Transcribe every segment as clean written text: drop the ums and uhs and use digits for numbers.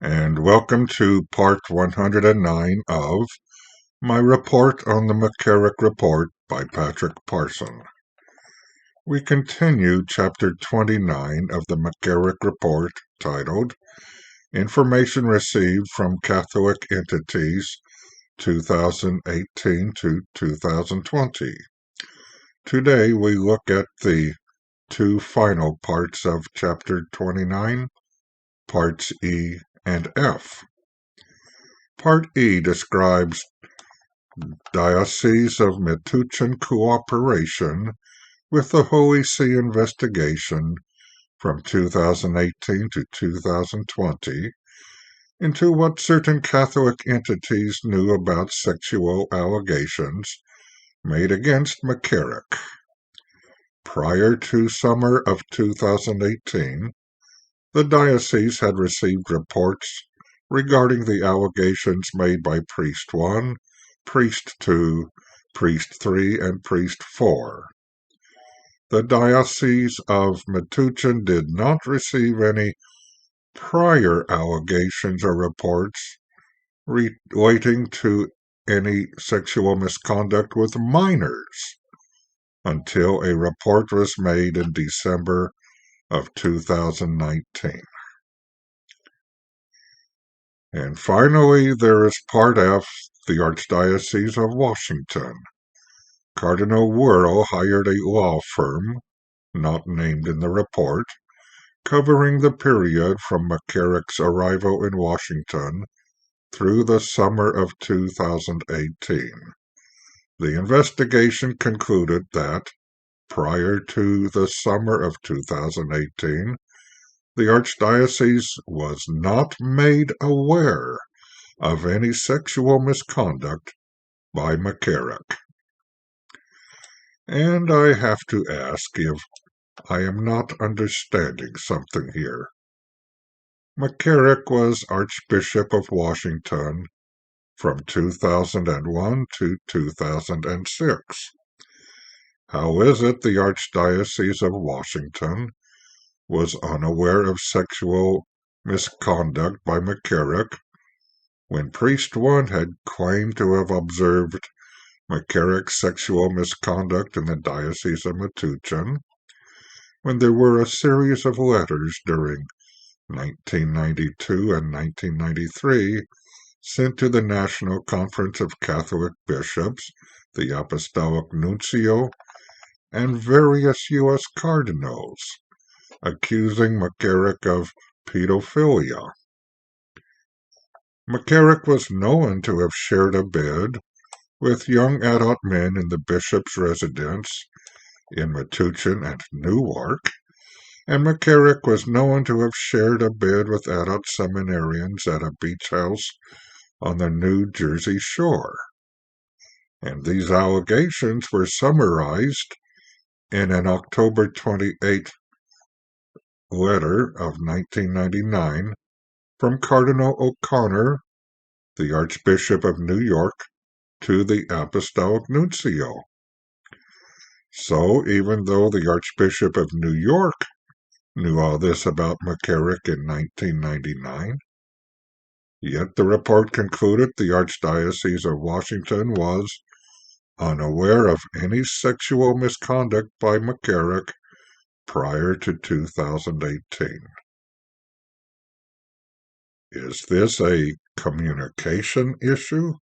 and welcome to part 109 of my report on the McCarrick Report by Patrick Parson. We continue chapter 29 of the McCarrick Report, titled Information Received from Catholic Entities 2018 to 2020. Today we look at the two final parts of chapter 29, parts E and F. Part E describes Diocese of Metuchen cooperation with the Holy See investigation from 2018 to 2020 into what certain Catholic entities knew about sexual allegations made against McCarrick. Prior to summer of 2018, the diocese had received reports regarding the allegations made by Priest 1, Priest 2, Priest 3, and Priest 4. The Diocese of Metuchen did not receive any prior allegations or reports relating to any sexual misconduct with minors until a report was made in December of 2019. And finally, there is Part F, the Archdiocese of Washington. Cardinal Wuerl hired a law firm, not named in the report, covering the period from McCarrick's arrival in Washington through the summer of 2018. The investigation concluded that, prior to the summer of 2018, the Archdiocese was not made aware of any sexual misconduct by McCarrick. And I have to ask if I am not understanding something here. McCarrick was Archbishop of Washington from 2001 to 2006. How is it the Archdiocese of Washington was unaware of sexual misconduct by McCarrick when Priest 1 had claimed to have observed McCarrick's sexual misconduct in the Diocese of Metuchen, when there were a series of letters during 1992 and 1993 sent to the National Conference of Catholic Bishops, the Apostolic Nuncio, and various U.S. cardinals, accusing McCarrick of pedophilia. McCarrick was known to have shared a bed with young adult men in the bishop's residence in Metuchen and Newark, and McCarrick was known to have shared a bed with adult seminarians at a beach house on the New Jersey shore. And these allegations were summarized in an October 28 letter of 1999 from Cardinal O'Connor, the Archbishop of New York, to the Apostolic Nuncio. So, even though the Archbishop of New York knew all this about McCarrick in 1999, yet the report concluded the Archdiocese of Washington was unaware of any sexual misconduct by McCarrick prior to 2018. Is this a communication issue?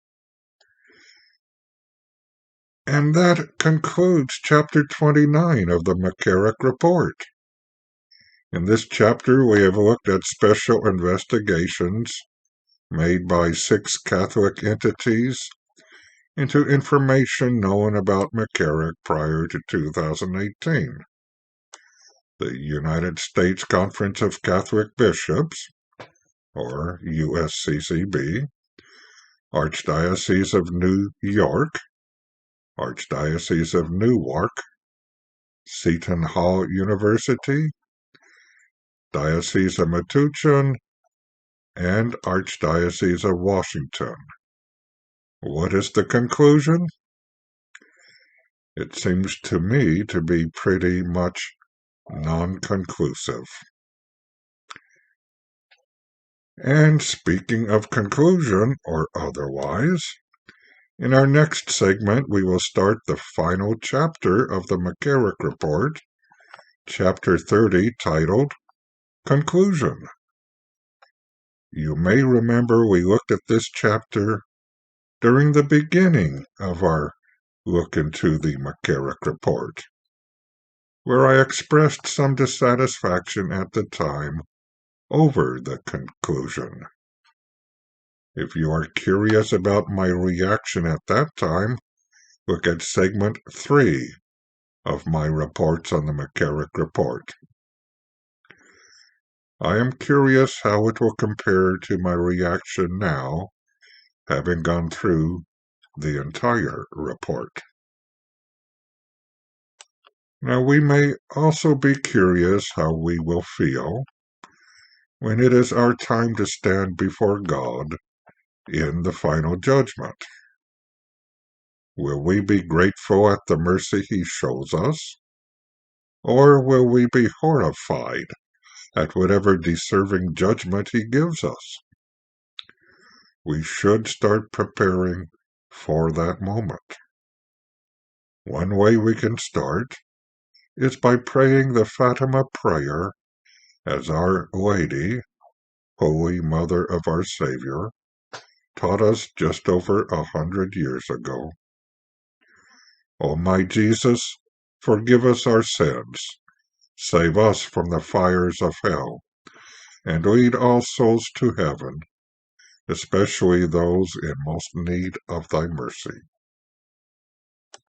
And that concludes chapter 29 of the McCarrick Report. In this chapter, we have looked at special investigations made by 6 Catholic entities into information known about McCarrick prior to 2018. The United States Conference of Catholic Bishops, or USCCB, Archdiocese of New York, Archdiocese of Newark, Seton Hall University, Diocese of Metuchen, and Archdiocese of Washington. What is the conclusion? It seems to me to be pretty much non-conclusive. And speaking of conclusion or otherwise, in our next segment we will start the final chapter of the McCarrick Report, Chapter 30, titled Conclusion. You may remember we looked at this chapter during the beginning of our look into the McCarrick Report, where I expressed some dissatisfaction at the time over the conclusion. If you are curious about my reaction at that time, look at segment 3 of my reports on the McCarrick Report. I am curious how it will compare to my reaction now, having gone through the entire report. Now, we may also be curious how we will feel when it is our time to stand before God in the final judgment. Will we be grateful at the mercy He shows us? Or will we be horrified at whatever deserving judgment He gives us? We should start preparing for that moment. One way we can start is by praying the Fatima prayer as Our Lady, Holy Mother of our Savior, taught us just over 100 years ago. O my Jesus, forgive us our sins, save us from the fires of hell, and lead all souls to heaven, especially those in most need of thy mercy.